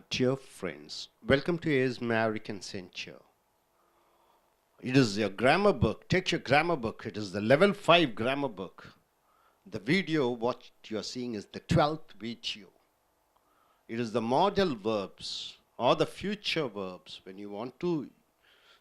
Dear friends, welcome to A's American Center. It is your grammar book. Take your grammar book. It is the level 5 grammar book. The video, what you are seeing is the 12th video. It is the modal verbs or the future verbs. When you want to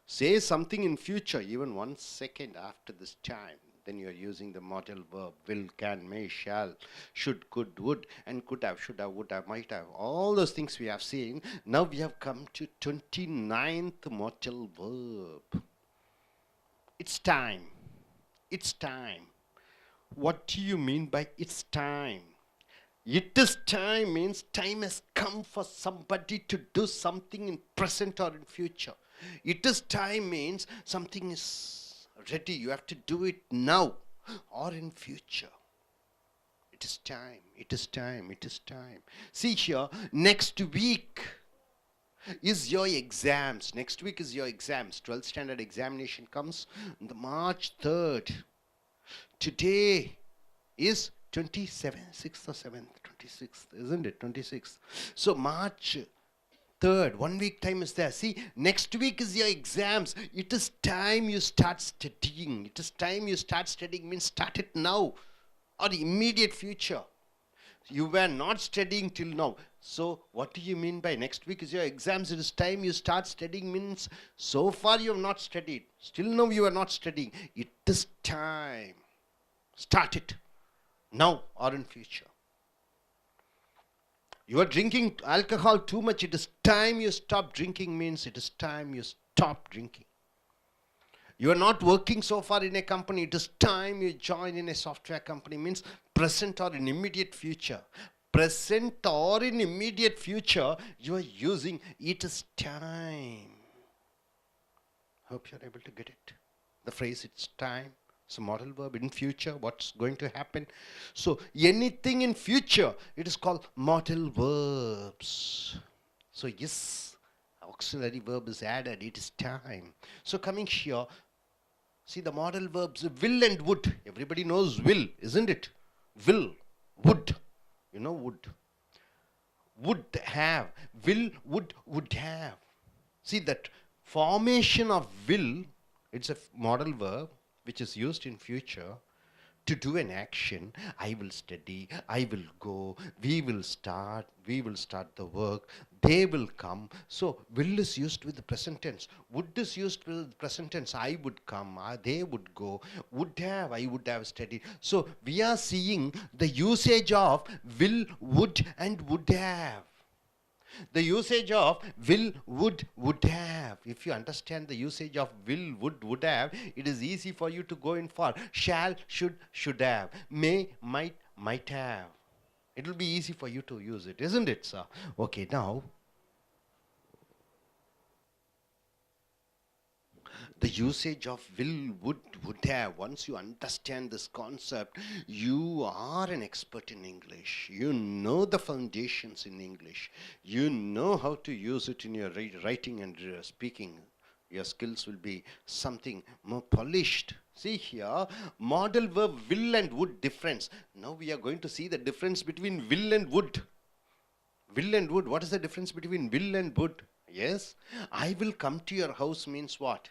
say something in future, even 1 second after this time, then you are using the modal verb. Will, can, may, shall, should, could, would, and could have, should have, would have, might have. All those things we have seen. Now we have come to 29th modal verb. It's time. It's time. What do you mean by it's time? It is time means time has come for somebody to do something in present or in future. It is time means something is ready. You have to do it now or in future. It is time. It is time. It is time. See here, next week is your exams. Next week is your exams. 12th standard examination comes on the March 3rd. Today is 27th, 6th or 7th, 26th, isn't it? 26th. So March 3rd, 1 week time is there. See, next week is your exams. It is time you start studying. It is time you start studying means start it now or the immediate future. You were not studying till now. So what do you mean by next week is your exams? It is time you start studying means so far you have not studied. Still now you are not studying. It is time. Start it now or in future. You are drinking alcohol too much. It is time you stop drinking means it is time you stop drinking. You are not working so far in a company. It is time you join in a software company means present or in immediate future. Present or in immediate future you are using it is time. Hope you are able to get it. The phrase it's time. It's a modal verb in future. What's going to happen? So anything in future, it is called modal verbs. So yes, auxiliary verb is added. It is time. So coming here, see the modal verbs will and would. Everybody knows will, isn't it? Will, would. You know would. Would have. Will, would have. See that formation of will, it's a modal verb which is used in future to do an action. I will study, I will go, we will start the work, they will come. So will is used with the present tense. Would is used with the present tense. I would come, they would go. Would have, I would have studied. So we are seeing the usage of will, would and would have. The usage of will, would have. If you understand the usage of will, would have, it is easy for you to go in for shall, should have, may, might have. It will be easy for you to use it, isn't it, sir? Okay, now the usage of will, would have. Once you understand this concept, you are an expert in English. You know the foundations in English. You know how to use it in your writing and speaking. Your skills will be something more polished. See here, modal verb will and would difference. Now we are going to see the difference between will and would. Will and would. What is the difference between will and would? Yes, I will come to your house means what?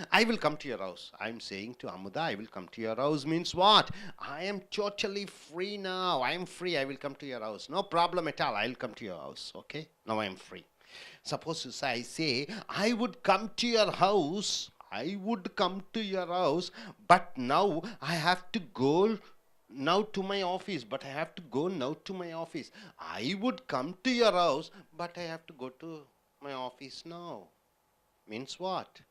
I will come to your house. I am saying to Amuda, I will come to your house means what? I am totally free now. I am free. I will come to your house. No problem at all. I will come to your house. Okay? Now I am free. Suppose I say, I would come to your house. I would come to your house. But now I have to go now to my office. But I have to go now to my office. I would come to your house. But I have to go to my office now. Means what?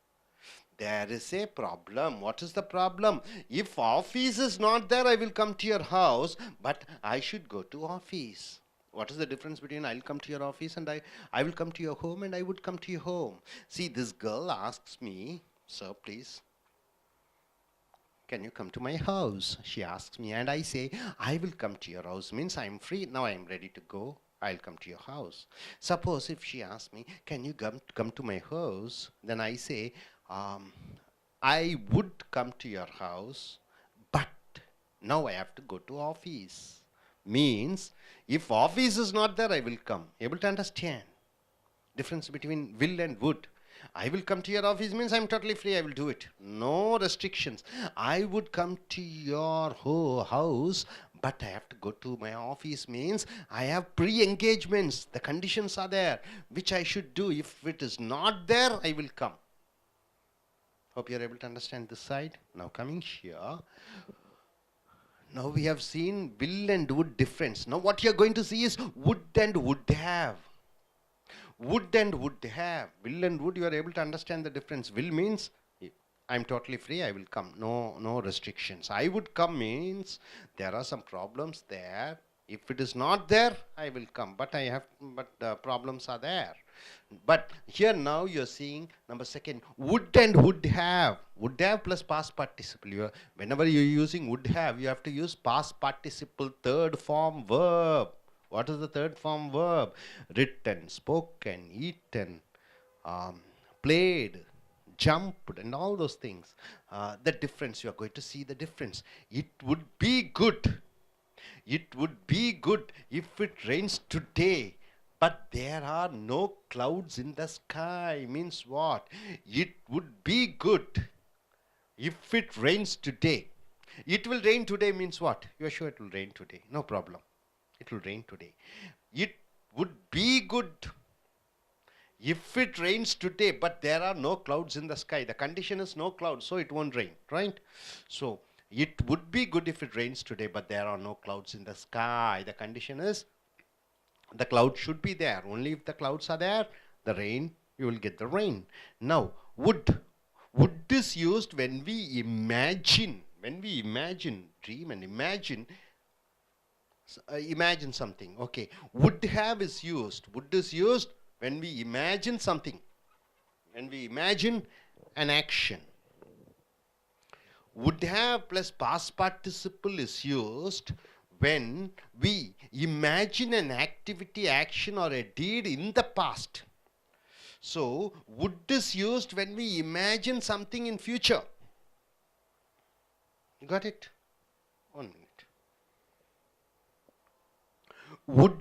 There is a problem. What is the problem? If office is not there, I will come to your house, but I should go to office. What is the difference between I'll come to your office and I will come to your home and I would come to your home? See, this girl asks me, sir, please, can you come to my house? She asks me and I say, I will come to your house. Means I'm free. Now I'm ready to go. I'll come to your house. Suppose if she asks me, can you come to my house? Then I say, I would come to your house, but now I have to go to office. means if office is not there, I will come. Able to understand? Difference between will and would. I will come to your office means I'm totally free, I will do it. No restrictions. I would come to your house, but I have to go to my office means I have pre-engagements. The conditions are there, which I should do. If it is not there, I will come. Hope you are able to understand this side. Now coming here. Now we have seen will and would difference. Now what you are going to see is would and would have. Would and would have. Will and would, you are able to understand the difference. Will means I'm totally free, I will come. No restrictions. I would come means there are some problems there. If it is not there, I will come. But the problems are there. But here now you are seeing number second, would and would have. Would have plus past participle. Whenever you are using would have, you have to use past participle third form verb. What is the third form verb? Written, spoken, eaten, played, jumped, and all those things. The difference, you are going to see the difference. It would be good. It would be good if it rains today, but there are no clouds in the sky. Means what? It would be good if it rains today. It will rain today means what? You are sure it will rain today. No problem. It will rain today. It would be good if it rains today, but there are no clouds in the sky. The condition is no clouds, so it won't rain, right? So it would be good if it rains today, but there are no clouds in the sky. The condition is the cloud should be there. Only if the clouds are there, the rain, you will get the rain. Now, would. Would is used when we imagine. When we imagine, dream and imagine. Imagine something. Okay. Would have is used. Would is used when we imagine something. When we imagine an action. Would have plus past participle is used when we imagine an activity, action or a deed in the past. So, would is used when we imagine something in future. Got it? 1 minute. Would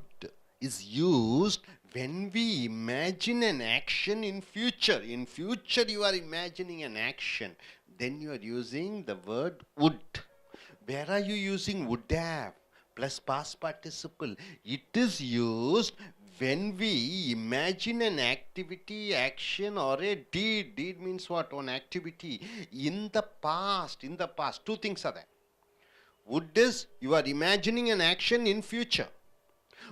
is used when we imagine an action in future. In future you are imagining an action. Then you are using the word would. Where are you using would have plus past participle? It is used when we imagine an activity, action or a deed. Deed means what? An activity in the past. In the past. Two things are there. Would is you are imagining an action in future.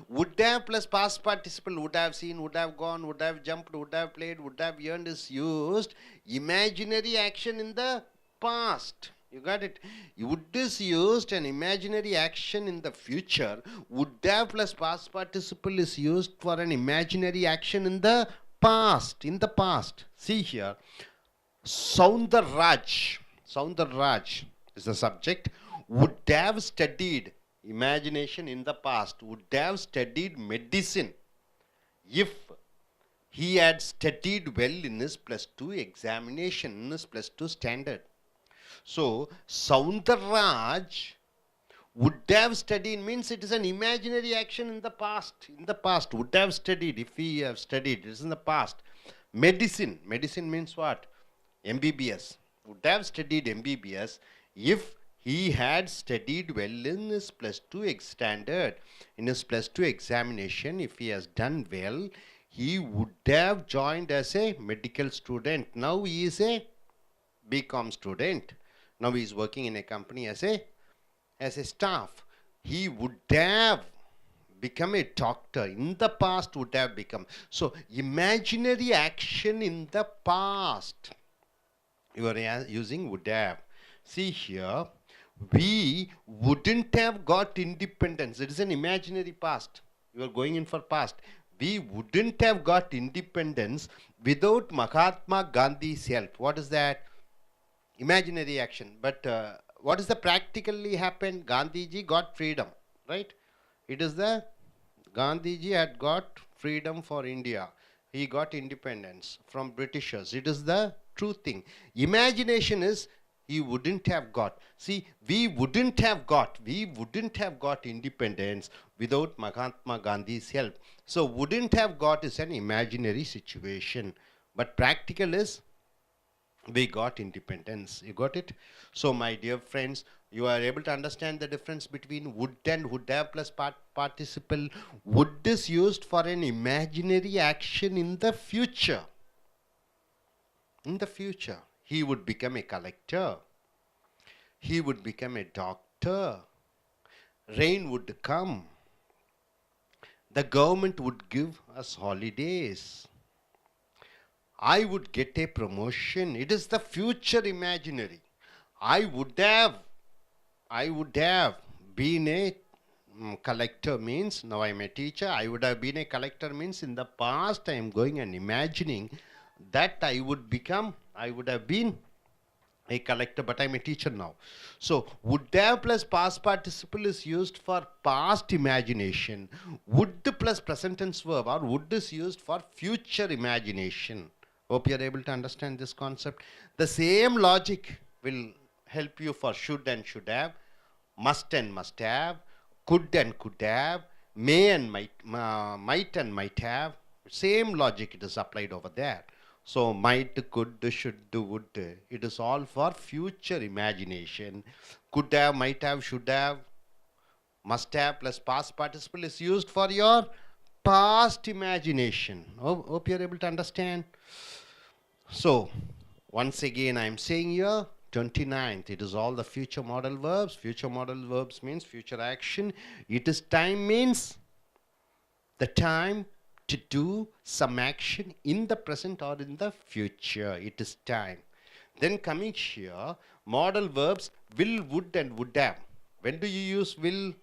Would have plus past participle, would have seen, would have gone, would have jumped, would have played, would have yearned is used. Imaginary action in the past. You got it? Would is used an imaginary action in the future. Would have plus past participle is used for an imaginary action in the past. In the past. See here. Soundarraj. Soundarraj is the subject. Would have studied. Imagination in the past. Would have studied medicine if he had studied well in his +2 examination, in his +2 standard. So, Soundarraj would have studied means it is an imaginary action in the past. In the past, would have studied, if he have studied, it is in the past. Medicine. Medicine means what? MBBS. Would have studied MBBS if he had studied well in his +2 standard, in his +2 examination. If he has done well, he would have joined as a medical student. Now he is a BCom student. Now he is working in a company as a staff. He would have become a doctor. In the past would have become. So imaginary action in the past. You are using would have. See here. We wouldn't have got independence. It is an imaginary past. You are going in for past. We wouldn't have got independence without Mahatma Gandhi's help. What is that? Imaginary action. But what is the practically happened? Gandhiji got freedom, right? It is the Gandhiji had got freedom for India. He got independence from Britishers. It is the true thing. Imagination is he wouldn't have got. See, we wouldn't have got independence without Mahatma Gandhi's help. So wouldn't have got is an imaginary situation, but practical is we got independence. You got it? So my dear friends, you are able to understand the difference between would and would have plus participle. Would is used for an imaginary action in the future. In the future, he would become a collector. He would become a doctor. Rain would come. The government would give us holidays. I would get a promotion. It is the future imaginary. I would have been a collector means now I am a teacher. I would have been a collector means in the past I am going and imagining that I would have been a collector, but I'm a teacher now. So would have plus past participle is used for past imagination. Would plus present tense verb or would is used for future imagination. Hope you're able to understand this concept. The same logic will help you for should and should have, must and must have, could and could have, may and might and might have. Same logic it is applied over there. So might, could, should, would, it is all for future imagination. Could have, might have, should have, must have plus past participle is used for your past imagination. Hope you're able to understand. So once again I am saying here 29th, it is all the future modal verbs. Future modal verbs means future action. It is time means the time to do some action in the present or in the future. It is time. Then coming here, modal verbs will, would and would have. When do you use will?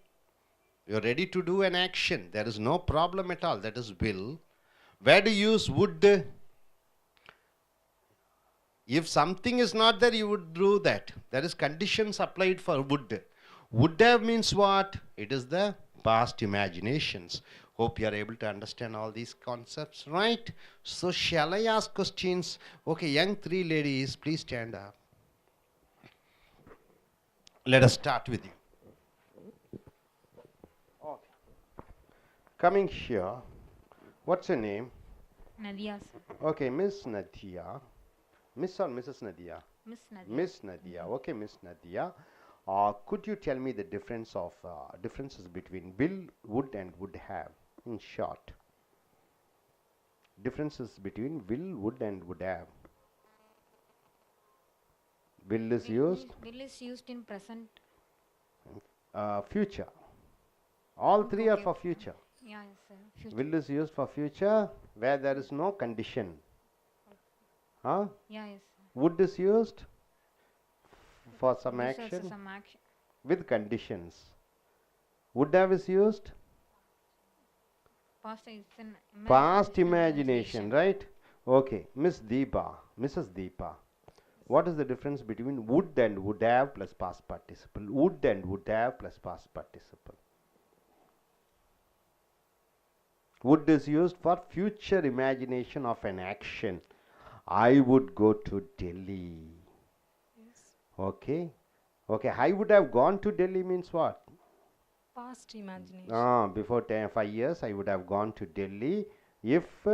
You're ready to do an action. There is no problem at all. That is will. Where do you use would? If something is not there, you would do that. There is conditions applied for would. Would have means what? It is the past imaginations. Hope you are able to understand all these concepts, right? So shall I ask questions? Okay, young three ladies, please stand up. Let us start with you. Okay. Coming here, what's your name? Nadia, sir. Okay, Miss Nadia. Miss or Mrs. Nadia? Miss Nadia. Miss Nadia. Okay, Miss Nadia. Could you tell me the differences between will, would, and would have in short? Differences between will, would, and would have. Will is used. Will is used in present. Future. All three are for future. Yeah, yes, sir. Future. Will is used for future where there is no condition. Huh? Yeah, yes, sir. Would is used for some This also action some action. with conditions. Would have is used Past is an past imagination, right? Okay, Miss Deepa, Mrs. Deepa. What is the difference between would and would have plus past participle? Would and would have plus past participle. Would is used for future imagination of an action. I would go to Delhi. Yes. Okay. Okay, I would have gone to Delhi means what? Past imagination. Before 5 years, I would have gone to Delhi if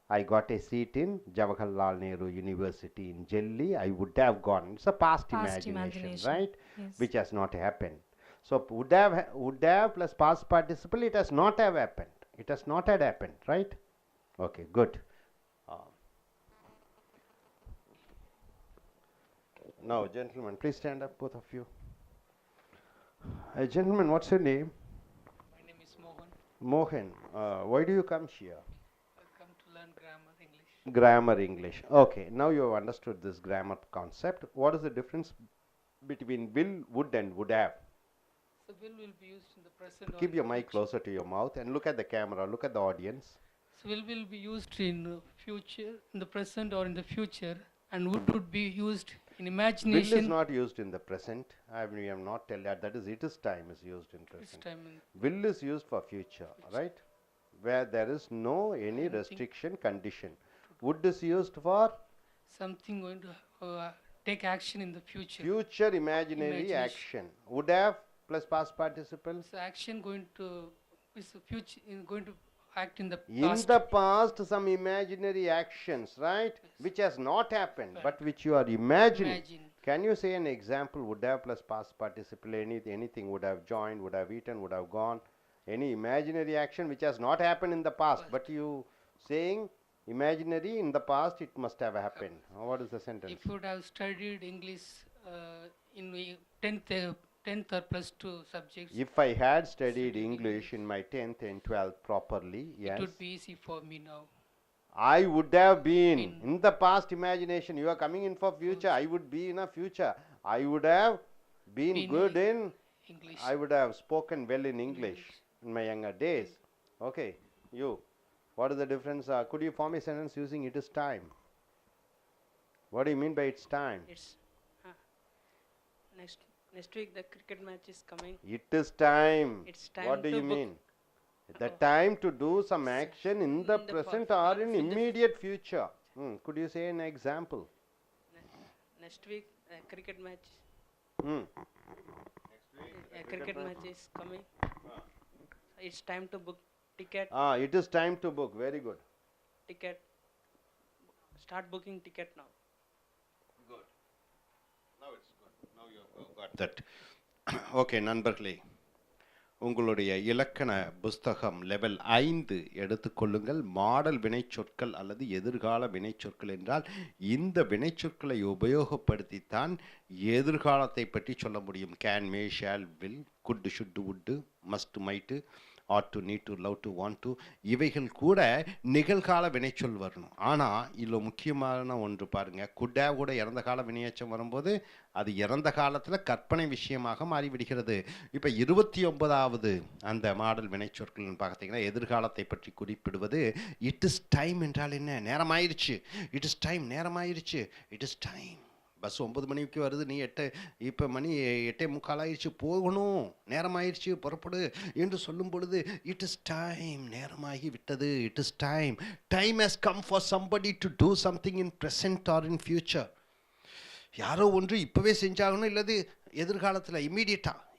I got a seat in Jawaharlal Nehru University in Delhi. I would have gone. It's a past imagination, right? Yes. Which has not happened. So would have plus past participle. It has not have happened. It has not had happened, right? Okay, good. Now, gentlemen, please stand up, both of you. Gentlemen, what's your name? My name is Mohan. Mohan, why do you come here? I come to learn grammar English. Grammar English. Okay, now you have understood this grammar concept. What is the difference between will, would, and would have? So will be used in the present. Keep your mic closer to your mouth and look at the camera, look at the audience. So will be used in future, in the present or in the future, and would be used in imagination. Will is not used in the present. We have not tell that. That is, it is time is used in present. Will is used for future, right? Where there is no any restriction condition. Would is used for something going to take action in the future. Future imaginary Imagination. action. Would have plus past participle. So action going to is the future going to act in the In past. the past, some imaginary actions, right? Which has not happened, but which you are imagining. Imagine. Can you say an example? Would have plus past participle. Anything would have joined, would have eaten, would have gone. Any imaginary action which has not happened in the past, but you saying imaginary in the past, it must have happened. What is the sentence? If you would have studied English in the 10th or plus 2 subjects, If I had studied English in my 10th and 12th properly, yes, it would be easy for me now. I would have been in the past imagination. You are coming in for future. I would be in a future. I would have been good in English. I would have spoken well in English in my younger days. Okay, you. What is the difference? Could you form a sentence using it is time? What do you mean by it's time? It's next week the cricket match is coming. It is time. It's time What do to you book. mean? The time to do some action in the present or in immediate future. Could you say an example? Next week cricket match. Hmm. Cricket match is coming. It's time to book ticket. It is time to book. Very good. Ticket. Start booking ticket now. Good. Now it's good. Now you have got that. Okay, நண்பர்களே, உங்களுடைய இலக்கண புஸ்தகம் level 5 எடுத்துக்கொள்ளுங்கள். Model வினைச்சொற்கள் அல்லது எதிர்கால வினைச்சொற்கள் என்றால் இந்த வினைச்சொற்களை உபயோகப்படுத்தித்தான் எதிர்காலத்தை பற்றி சொல்ல முடியும். Can, may, shall, will, could, should, would, must, might, ought to, need to, love to, want to, இவைகள் கூட நிகழ்கால வினைச்சொல் வரணும். ஆனால் இதில் முக்கியமான ஒன்று பாருங்கள், குட்டா கூட இறந்த கால வினையச்சம் வரும்போது அது இறந்த காலத்தில் கற்பனை விஷயமாக மாறிவிடுகிறது. இப்போ 29வது அந்த மாடல் வினைச்சொற்கள்னு பார்த்தீங்கன்னா எதிர்காலத்தை பற்றி குறிப்பிடுவது இட் இஸ் டைம் என்றால் என்ன? நேரமாயிருச்சு. இட் இஸ் டைம், நேரமாயிருச்சு. It is time. பஸ் 9 மணிக்கு வருது, நீ இப்போ மணி 8:45 ஆயிடுச்சு, போகணும், நேரமாயிடுச்சு, புறப்படு என்று சொல்லும் பொழுது இட் இஸ் டைம், நேரமாகி விட்டது. It is time. Time has come for somebody to do something in present or in future. யாரோ ஒன்று இப்போவே செஞ்சாகணும், இல்லது எதிர்காலத்தில்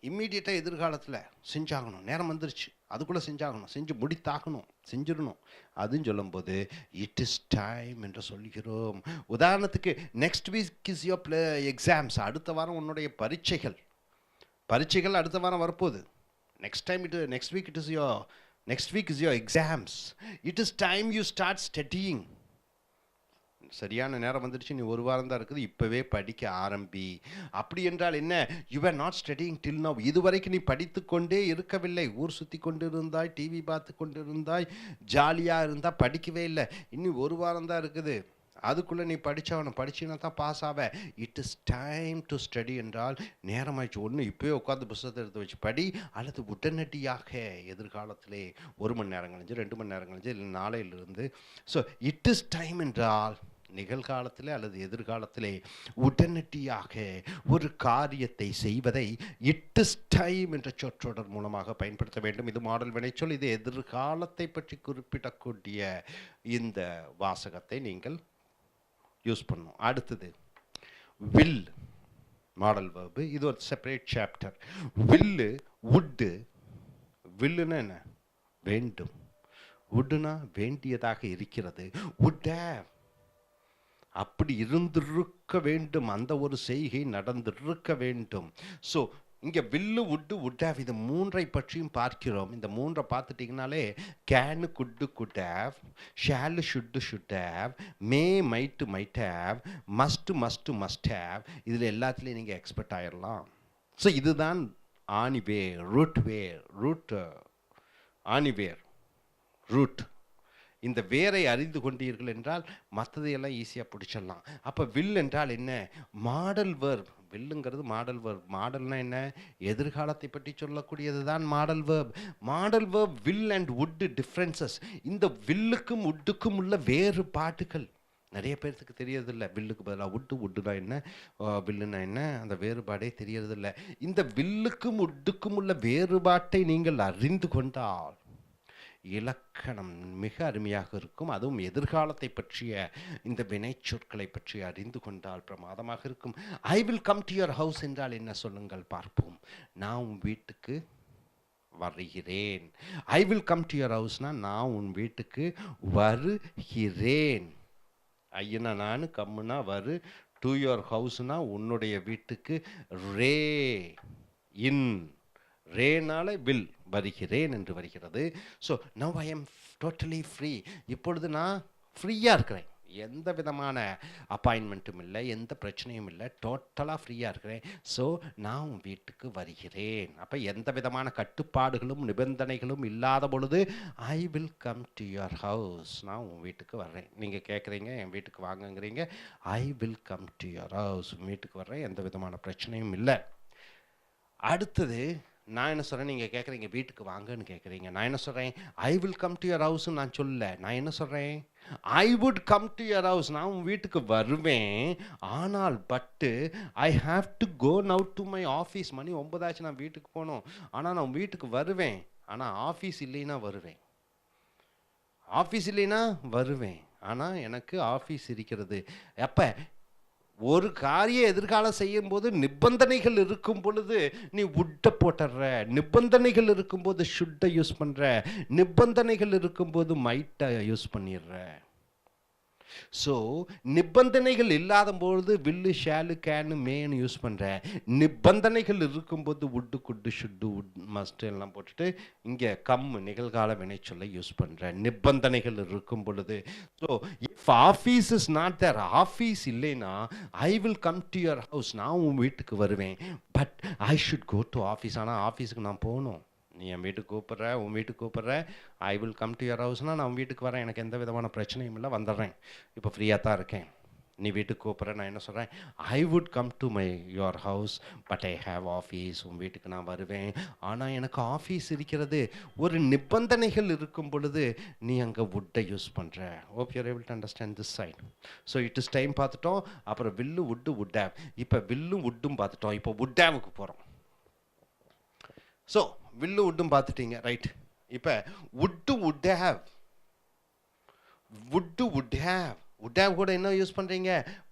இம்மீடியட்டாக எதிர்காலத்தில் செஞ்சாகணும். நேரம் வந்துருச்சு, அதுக்குள்ளே செஞ்சாகணும், செஞ்சு முடித்தாகணும், செஞ்சிடணும். அதுன்னு சொல்லும்போது இட் இஸ் டைம் என்று சொல்கிறோம். உதாரணத்துக்கு next week is your exams. அடுத்த வாரம் உன்னுடைய பரீட்சைகள் அடுத்த வாரம் வரப்போகுது. Next week is your exams. It is time you start studying. சரியான நேரம் வந்துடுச்சு, நீ ஒரு வாரம் தான் இருக்குது, இப்போவே படிக்க ஆரம்பி. அப்படி என்றால் என்ன? You are not studying till now. இதுவரைக்கும் நீ படித்து கொண்டே இருக்கவில்லை. ஊர் சுற்றி கொண்டு இருந்தாய், டிவி பார்த்து கொண்டு இருந்தாய், ஜாலியாக இருந்தால், படிக்கவே இல்லை. இன்னும் ஒரு வாரம் தான் இருக்குது, அதுக்குள்ளே நீ படிச்சினா தான் பாஸ் ஆவ. It is time to study என்றால் நேரமாயிடுச்சு. ஒன்று இப்போயே உட்காந்து புத்தகத்தை எடுத்து வச்சு படி, அல்லது உடனடியாக எதிர்காலத்திலே 1 மணி நேரம் கழிஞ்சு, 2 மணி நேரம் கழிஞ்சு, இல்லை நாளையிலிருந்து. ஸோ இட் இஸ் டைம் என்றால் நிகழ்காலத்திலே அல்லது எதிர்காலத்திலே உடனடியாக ஒரு காரியத்தை செய்வதை இட் இஸ் டைம் என்ற சொற்றொடர் மூலமாக பயன்படுத்த வேண்டும். இது மாடல் வினைச்சொல். இது எதிர்காலத்தை பற்றி குறிப்பிடக்கூடிய இந்த வாசகத்தை நீங்கள் யூஸ் பண்ணணும். அடுத்தது வில், மாடல் வெர்பு. இது ஒரு செப்பரேட் சாப்டர். வில்லு, வுட்டு. வில்லுன்னா என்ன? வேண்டும். வுட்டுனா வேண்டியதாக இருக்கிறது. வுட் ஹேவ், அப்படி இருந்திருக்க வேண்டும், அந்த ஒரு செய்கை நடந்திருக்க வேண்டும். ஸோ இங்கே வில்லு, வுட்டு, வுட் ஹேவ், இது 3ஐ பற்றியும் பார்க்கிறோம். இந்த 3ஐ பார்த்துட்டிங்கனாலே can, could, could have, shall, should have, may, might have, must have, இதில் எல்லாத்துலேயும் நீங்கள் எக்ஸ்பர்ட் ஆயிடலாம். ஸோ இதுதான் ஆணிவேர், ரூட். இந்த வேரை அறிந்து கொண்டீர்கள் என்றால் மற்றதையெல்லாம் ஈஸியாக பிடிச்சிடலாம். அப்போ வில் என்றால் என்ன? Modal verb. வில்லுங்கிறது மாடல் வெர்ப். மாடல்னா என்ன? எதிர்காலத்தை பற்றி சொல்லக்கூடியது தான் modal verb. Modal verb will and would differences. இந்த வில்லுக்கும் வுட்டுக்கும் உள்ள வேறுபாடுகள் நிறைய பேர்த்துக்கு தெரியறதில்லை. வில்லுக்கு பதிலாக வுட்டுனா என்ன, வில்லுனா என்ன, அந்த வேறுபாடே தெரியறதில்லை. இந்த வில்லுக்கும் வுட்டுக்கும் உள்ள வேறுபாட்டை நீங்கள் அறிந்து கொண்டால் இலக்கணம் மிக அருமையாக இருக்கும். அதுவும் எதிர்காலத்தை பற்றிய இந்த வினைச்சொற்களை பற்றி அறிந்து கொண்டால் பிரமாதமாக இருக்கும். I will come to your house என்றால் என்ன சொல்லுங்கள் பார்ப்போம். நான் உன் வீட்டுக்கு வருகிறேன். I will come to your ஹவுஸ்னா நான் உன் வீட்டுக்கு வருகிறேன். ஐயனா நான், கம்முனா வரு, டு யுவர் ஹவுஸ்னா உன்னுடைய வீட்டுக்கு, ரே இன், ரேனால வில், வருகிறேன் என்று வருகிறது. So now I am totally free. இப்பொழுது நான் ஃப்ரீயாக இருக்கிறேன். எந்த விதமான அப்பாயின்மெண்ட்டும் இல்லை, எந்த பிரச்சனையும் இல்லை, டோட்டலாக ஃப்ரீயாக இருக்கிறேன். ஸோ நான் உன் வீட்டுக்கு வருகிறேன். அப்போ எந்த விதமான கட்டுப்பாடுகளும் நிபந்தனைகளும் இல்லாத பொழுது I will come to your house, நான் உன் வீட்டுக்கு வர்றேன். நீங்கள் கேட்குறீங்க என் வீட்டுக்கு வாங்கங்கிறீங்க, I will come to your house, உன் வீட்டுக்கு வர்றேன், எந்த விதமான பிரச்சனையும் இல்லை. அடுத்தது நான் என்ன சொல்கிறேன், நீங்கள் கேட்குறீங்க வீட்டுக்கு வாங்கன்னு கேட்குறீங்க, நான் என்ன சொல்கிறேன், I will come to your ஹவுஸ்ன்னு நான் சொல்லல. நான் என்ன சொல்கிறேன், I would come to your house, நான் உன் வீட்டுக்கு வருவேன். ஆனால் but I have to go now to my office. மணி 9 ஆச்சு, நான் வீட்டுக்கு போகணும். ஆனால் நான் உன் வீட்டுக்கு வருவேன். ஆனால் ஆஃபீஸ் இல்லைன்னா வருவேன். ஆஃபீஸ் இல்லைன்னா வருவேன். ஆனால் எனக்கு ஆஃபீஸ் இருக்கிறது. அப்போ ஒரு காரியம் எதிர்காலம் செய்யும்போது நிபந்தனைகள் இருக்கும் பொழுது நீ உட்டை போட்டுற, நிபந்தனைகள் இருக்கும்போது ஷுட்டை யூஸ் பண்ணுற, நிபந்தனைகள் இருக்கும்போது மைட்டை யூஸ் பண்ணிடுற. ஸோ நிபந்தனைகள் இல்லாத பொழுது வில்லு, ஷேலு, கேனு, மேனு யூஸ் பண்ணுற. நிபந்தனைகள் இருக்கும்போது உட்டு, குட்டு, ஷுட்டு, உட், மஸ்ட் எல்லாம் போட்டுட்டு இங்கே கம்மு நிகழ்கால வினைச்சொல்லை யூஸ் பண்ணுற. நிபந்தனைகள் இருக்கும் பொழுது. So if office is not there, ஆஃபீஸ் இல்லைன்னா I will come to your house, நான் உன் வீட்டுக்கு வருவேன். But I should go to office, ஆனால் ஆஃபீஸுக்கு நான் போகணும். நீ என் வீட்டுக்கு கூப்பிட்ற, உன் வீட்டுக்கு கூப்பிட்ற, I will come to your ஹவுஸ்னால் நான் உன் வீட்டுக்கு வரேன், எனக்கு எந்த விதமான பிரச்சனையும் இல்லை, வந்துடுறேன், இப்போ ஃப்ரீயாக தான் இருக்கேன். நீ வீட்டுக்கு கூப்பிட்ற, நான் என்ன சொல்கிறேன், I would come to your house but I have office, உன் வீட்டுக்கு நான் வருவேன், ஆனால் எனக்கு ஆஃபீஸ் இருக்கிறது. ஒரு நிபந்தனைகள் இருக்கும் பொழுது நீ அங்கே வுட்டை யூஸ் பண்ணுற. Hope you're able to understand this side. So it is time பார்த்துட்டோம். அப்புறம் வில்லு, வுட்டு, வுட்டேவ். இப்போ வில்லும் வுட்டும் பார்த்துட்டோம். இப்போ வுட்டேவுக்கு போகிறோம். ஸோ வில்லு வுட்டும் பார்த்துட்டீங்க, ரைட். இப்போ wood, would have, wood, would have. Would have கூட என்ன யூஸ் பண்ணுறீங்க,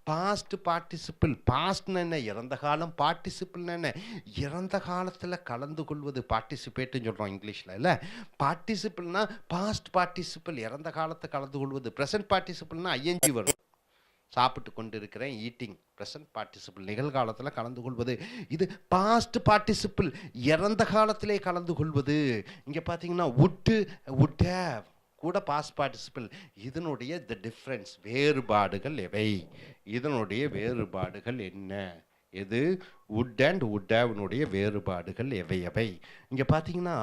பாஸ்ட் பார்ட்டிசிபிள். பாஸ்ட்னு என்ன, இறந்த காலம். பார்ட்டிசிபிள்னு என்ன, இறந்த காலத்தில் கலந்து கொள்வது. பார்ட்டிசிபேட்டுன்னு சொல்கிறோம் இங்கிலீஷில், இல்லை. பார்ட்டிசிபிள்னா பாஸ்ட் பார்ட்டிசிபிள், இறந்த காலத்தை கலந்து கொள்வது. ப்ரெசன்ட் பார்ட்டிசிபிள்னா ஐஎன்ஜி வரும். சாப்பிட்டு கொண்டு இருக்கிறேன், ஈட்டிங், ப்ரெசன்ட் பார்ட்டிசிபிள், நிகழ்காலத்தில் கலந்து கொள்வது. இது பாஸ்ட் பார்ட்டிசிபிள், இறந்த காலத்திலே கலந்து கொள்வது. இங்கே பார்த்தீங்கன்னா வுட்டு, வுட் ஹேவ் கூட பாஸ்ட் பார்ட்டிசிபிள். இதனுடைய த டிஃப்ரென்ஸ், வேறுபாடுகள் எவை, இதனுடைய வேறுபாடுகள் என்ன, எது வுட் அண்ட் வுட் ஹேவ்னுடைய வேறுபாடுகள் எவை எவை. இங்கே பார்த்தீங்கன்னா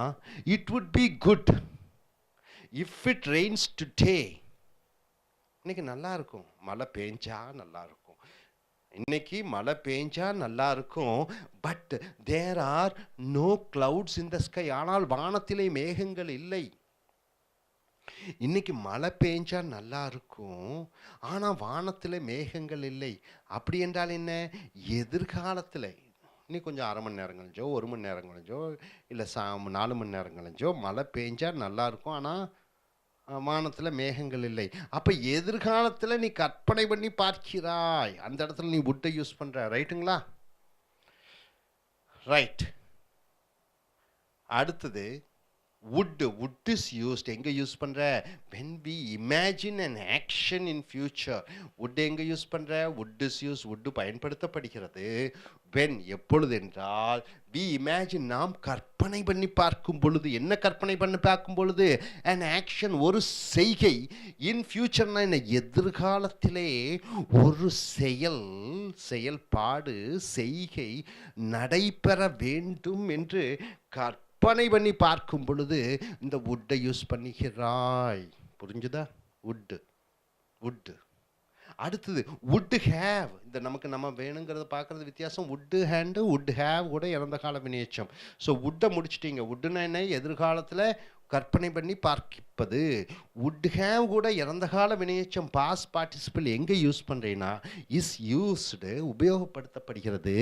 it would be good if it Reigns today. இன்னைக்கு நல்லா இருக்கும், மழை பெஞ்சா நல்லா இருக்கும். இன்னைக்கு மழை பெஞ்சா நல்லா இருக்கும். But there are no clouds in the sky. ஆனால் வானத்திலே மேகங்கள் இல்லை. இன்னைக்கு மழை பெஞ்சா நல்லா இருக்கும், ஆனால் வானத்தில் மேகங்கள் இல்லை. அப்படி என்றால் என்ன, எதிர்காலத்தில் இன்னும் கொஞ்சம் அரை மணி நேரம் கழிஞ்சோ, 1 மணி நேரம் கழிஞ்சோ, இல்லை 4 மணி நேரம் கழிஞ்சோ மழை பெஞ்சா நல்லா இருக்கும், ஆனால் வானத்தில் மேகங்கள் இல்லை. அப்போ எதிர்காலத்தில் நீ கற்பனை பண்ணி பார்க்கிறாய், அந்த இடத்துல நீ வுட்டை யூஸ் பண்ணுற. ரைட்டுங்களா, ரைட். அடுத்தது would. Would is used எங்க யூஸ் பண்ற, when we imagine an action in future. would எங்க யூஸ் பண்ற, would is used. would பயன்படுத்தப்படுகிறது when, எப்பொழுது என்றால் we imagine, நாம் கற்பனை பண்ணி பார்க்கும் பொழுது. என்ன கற்பனை பண்ணி பார்க்கும் பொழுது, an action, ஒரு செய்கை. in future என்ன, எதிர்காலத்திலே ஒரு செயல்பாடு, செய்கை நடைபெற வேண்டும் என்று கற்பனை பண்ணி பார்க்கும் பொழுது இந்த வுட்டை யூஸ் பண்ணுகிறாய். புரிஞ்சுதா, வுட்டு, வுட்டு. அடுத்தது வுட் ஹேவ். இந்த நம்ம வேணுங்கிறத பார்க்குறது வித்தியாசம். வுட்டு ஹேண்டு, வுட் ஹேவ் கூட இறந்த கால வினையச்சம். ஸோ வுட்டை முடிச்சிட்டிங்க. வுட்டுன்னா என்ன, எதிர்காலத்தில் கற்பனை பண்ணி பார்ப்பது. would have கூட இறந்த கால வினையெச்சம் பாஸ்ட் பார்ட்டிசிபிள் எங்கே யூஸ் பண்ணுறேன்னா இஸ் யூஸ்டு உபயோகப்படுத்தப்படுகிறது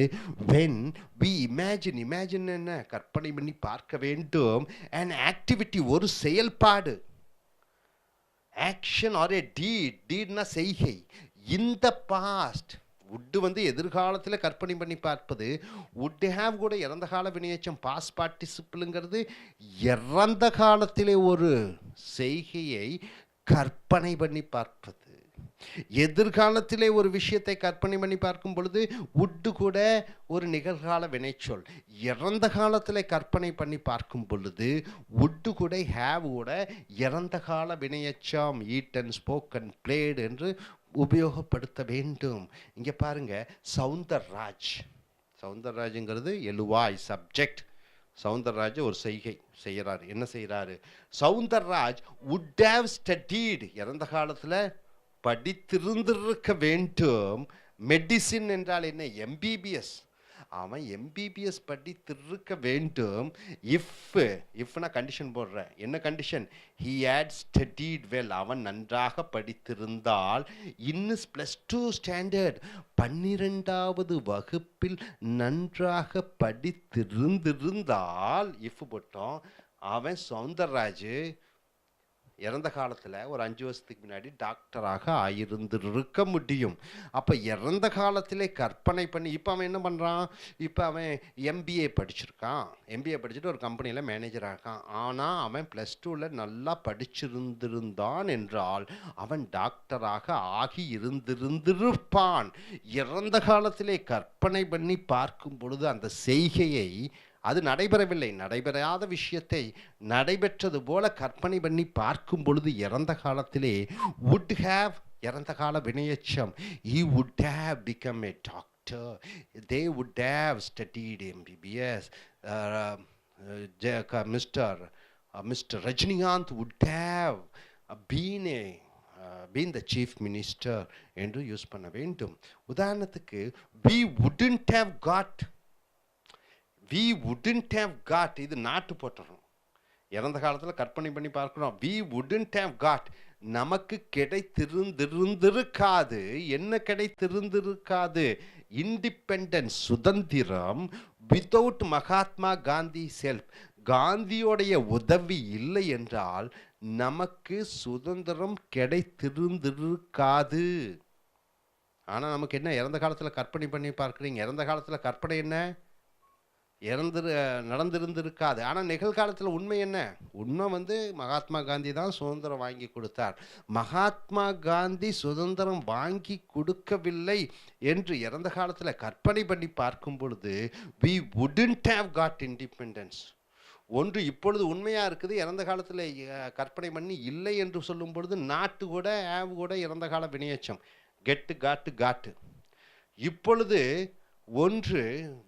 when we imagine என்ன கற்பனை பண்ணி பார்க்க வேண்டும் an activity ஒரு செயல்பாடு ஆக்ஷன் ஆர் ஏ டீட்னா செய்கை இந்த பாஸ்ட் would வந்து எதிர்காலத்தில் கற்பனை பண்ணி பார்ப்பது would have கூட இறந்த கால வினையெச்சம் பாஸ்ட் பார்ட்டிசிபிள்ங்கிறது இறந்த காலத்திலே ஒரு செய்கையை கற்பனை பண்ணி பார்ப்பது. எதிர்காலத்திலே ஒரு விஷயத்தை கற்பனை பண்ணி பார்க்கும் பொழுது would கூட ஒரு நிகழ்கால வினைச்சொல். இறந்த காலத்தில் கற்பனை பண்ணி பார்க்கும் பொழுது would கூட have கூட இறந்த கால வினையெச்சம் eaten spoken played என்று உபயோகப்படுத்த வேண்டும். இங்கே பாருங்க சவுந்தரராஜ்ங்கிறது எழுவாய் சப்ஜெக்ட். சவுந்தரராஜ் ஒரு செய்கை செய்கிறாரு. என்ன செய்கிறாரு? சவுந்தரராஜ் would have studied இறந்த காலத்தில் படித்திருந்திருக்க வேண்டும். மெடிசின் என்றால் என்ன? எம்பிபிஎஸ். அவன் எம்பிபிஎஸ் படித்திருக்க வேண்டும். இஃப்னா கண்டிஷன் போடுறேன். என்ன condition? he had studied well அவன் நன்றாக படித்திருந்தால் இன்னும் +2 ஸ்டாண்டர்ட் 12வது வகுப்பில் நன்றாக படித்திருந்திருந்தால் இஃப் போட்டோம் அவன் சவுந்தரராஜ் இறந்த காலத்தில் ஒரு 5 வருஷத்துக்கு முன்னாடி டாக்டராக ஆயிருந்திருக்க முடியும். அப்போ இறந்த காலத்திலே கற்பனை பண்ணி இப்போ அவன் என்ன பண்ணுறான்? இப்போ அவன் எம்பிஏ படிச்சிருக்கான். எம்பிஏ படிச்சுட்டு ஒரு கம்பெனியில் மேனேஜராக இருக்கான். ஆனால் அவன் +2ல் நல்லா படிச்சிருந்திருந்தான் என்றால் அவன் டாக்டராக ஆகி இருந்திருப்பான். இறந்த காலத்திலே கற்பனை பண்ணி பார்க்கும் பொழுது அந்த செய்கையை அது நடைபெறவில்லை. நடைபெறாத விஷயத்தை நடைபெற்றது போல கற்பனை பண்ணி பார்க்கும் பொழுது இறந்த காலத்திலே would have இறந்த கால வினையெச்சம் he would have become a doctor, they would have studied MBBS, Mr. Rajinikanth would have been the chief minister என்று யூஸ் பண்ண வேண்டும். உதாரணத்துக்கு we wouldn't have got இது நாட்டு போட்டுறோம். இறந்த காலத்தில் கற்பனை பண்ணி பார்க்கிறோம். we wouldn't have got நமக்கு கிடைத்திருந்திருக்காது. என்ன கிடைத்திருந்திருக்காது? இண்டிபெண்டன்ஸ் சுதந்திரம் வித்தவுட் மகாத்மா காந்தி செல்ஃப். காந்தியோடைய உதவி இல்லை என்றால் நமக்கு சுதந்திரம் கிடைத்திருந்திருக்காது. ஆனால் நமக்கு என்ன இறந்த காலத்தில் கற்பனை பண்ணி பார்க்குறீங்க? இறந்த காலத்தில் கற்பனை என்ன? நடந்திருந்திருக்காது. ஆனால் நிகழ்காலத்தில் உண்மை என்ன? உண்மை வந்து மகாத்மா காந்தி தான் சுதந்திரம் வாங்கி கொடுத்தார். மகாத்மா காந்தி சுதந்திரம் வாங்கி கொடுக்கவில்லை என்று இறந்த காலத்தில் கற்பனை பண்ணி பார்க்கும் பொழுது we wouldn't have got independence. ஒன்று இப்பொழுது உண்மையாக இருக்குது. இறந்த காலத்தில் கற்பனை பண்ணி இல்லை என்று சொல்லும் பொழுது நாட்டு கூட ஆவ் கூட இறந்த கால வினையெச்சம் காட்டு. இப்பொழுது ஒன்று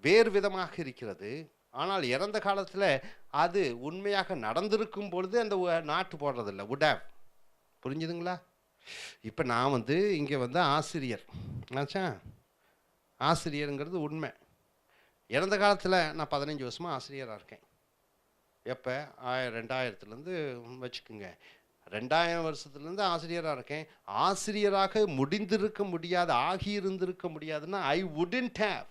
வேறு விதமாக இருக்கிறது. ஆனால் இறந்த காலத்தில் அது உண்மையாக நடந்திருக்கும் பொழுது அந்த நாட்டு போடுறதில்லை. would have. புரிஞ்சுதுங்களா? இப்போ நான் வந்து இங்கே வந்து ஆசிரியர் ஆச்சா. ஆசிரியருங்கிறது உண்மை. இறந்த காலத்தில் நான் 15 வருஷமாக ஆசிரியராக இருக்கேன். எப்போ 2000லேருந்து வச்சுக்கோங்க. 2000 வருஷத்துலேருந்து ஆசிரியராக இருக்கேன். ஆசிரியராக முடிந்திருக்க முடியாது, ஆகியிருந்திருக்க முடியாதுன்னா ஐ wouldn't have.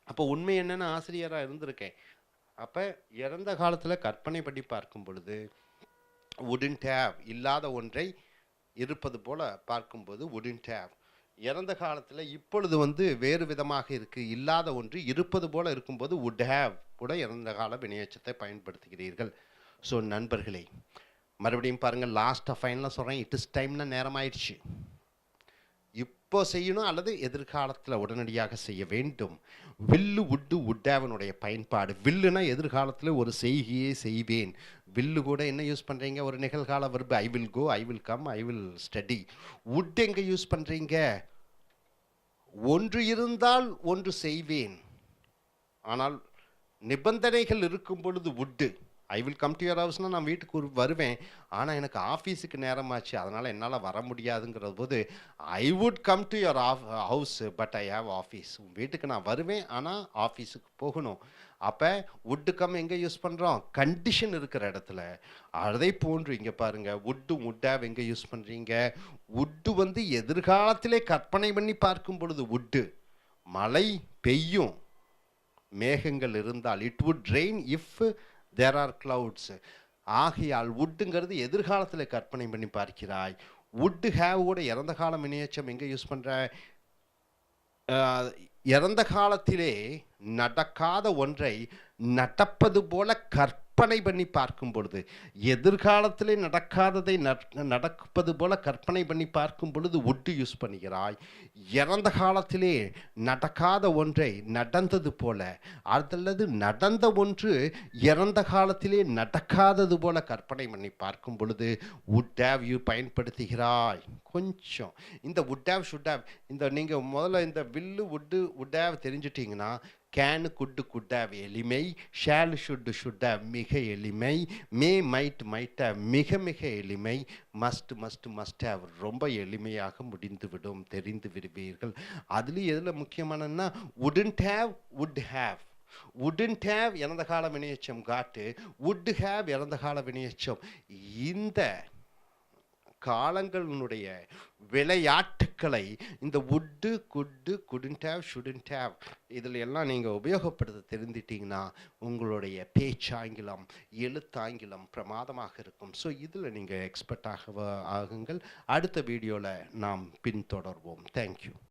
அப்போ உண்மை என்னென்னு ஆசிரியராக இருந்திருக்கேன். அப்போ இறந்த காலத்தில் கற்பனை பண்ணி பார்க்கும் பொழுது wouldn't have இல்லாத ஒன்றை இருப்பது போல பார்க்கும்போது wouldn't have. இறந்த காலத்தில் இப்பொழுது வந்து வேறு விதமாக இருக்குது. இல்லாத ஒன்று இருப்பது போல இருக்கும்போது would have கூட இறந்த கால வினையெச்சத்தை பயன்படுத்துகிறீர்கள். ஸோ நண்பர்களே, மறுபடியும் பாருங்கள். லாஸ்ட்டாக ஃபைனலாக சொல்கிறேன். இட் இஸ் டைம்னா நேரம் ஆயிடுச்சு. இப்போ செய்யணும் அல்லது எதிர்காலத்தில் உடனடியாக செய்ய வேண்டும். வில்லு would haveனுடைய பயன்பாடு. வில்லுனா எதிர்காலத்தில் ஒரு செய்கையை செய்வேன். வில்லு கூட என்ன யூஸ் பண்ணுறீங்க? ஒரு நிகழ்கால verb. I will go, I will come, I will study. would எங்கே யூஸ் பண்ணுறீங்க? ஒன்று இருந்தால் ஒன்று செய்வேன். ஆனால் நிபந்தனைகள் இருக்கும் பொழுது would. I will come to your ஹவுஸ்னால் நான் வீட்டுக்கு வருவேன். ஆனால் எனக்கு ஆஃபீஸுக்கு நேரமாச்சு, அதனால் என்னால் வர முடியாதுங்கிற போது ஐ would come to your house but I have office. வீட்டுக்கு நான் வருவேன், ஆனால் ஆஃபீஸுக்கு போகணும். அப்போ would கம் எங்கே யூஸ் பண்ணுறோம் கண்டிஷன் இருக்கிற இடத்துல. அதை போன்று இங்கே பாருங்கள் would would have எங்கே யூஸ் பண்ணுறீங்க would வந்து எதிர்காலத்திலே கற்பனை பண்ணி பார்க்கும் பொழுது would மழை பெய்யும் மேகங்கள் இருந்தால் it would rain if there are clouds. ஆகையால் woodங்கிறது எதிர்காலத்தில் கற்பனை பண்ணி பார்க்கிறாய். would have ஓட இறந்த காலம் வினையெச்சம் எங்கே யூஸ் பண்ணுற இறந்த காலத்திலே நடக்காத ஒன்றை நடப்பது போல கற்பனை பண்ணி பார்க்கும் பொழுது எதிர்காலத்திலே நடக்காததை நடப்பது போல கற்பனை பண்ணி பார்க்கும் பொழுது would யூஸ் பண்ணுகிறாய். இறந்த காலத்திலே நடக்காத ஒன்றை நடந்தது போல அல்லது நடந்த ஒன்று இறந்த காலத்திலே நடக்காதது போல கற்பனை பண்ணி பார்க்கும் பொழுது would have யூ பயன்படுத்துகிறாய். கொஞ்சம் இந்த would have should have இந்த நீங்கள் முதல்ல இந்த வில்லு would have தெரிஞ்சிட்டிங்கன்னா can could have எளிமை shall should have மிக எளிமை may might have மிக மிக எளிமை must have ரொம்ப எளிமையாக முடிந்துவிடும் தெரிந்து விடுவீர்கள். அதுலேயும் எதில் முக்கியமானன்னா wouldn't have wouldn't have இறந்த கால வினையெச்சம் காட்டு would have இறந்த கால வினையெச்சம். இந்த காலங்களுடைய விளையாட்டுக்களை இந்த would couldn't have shouldn't have இதில் எல்லாம் நீங்கள் உபயோகப்படுத்த தெரிந்துட்டிங்கன்னா உங்களுடைய பேச்சாங்கிலம் எழுத்தாங்கிலம் பிரமாதமாக இருக்கும். ஸோ இதில் நீங்கள் எக்ஸ்பர்ட் ஆகுங்கள். அடுத்த வீடியோவில் நாம் பின்தொடர்வோம். தேங்க்யூ.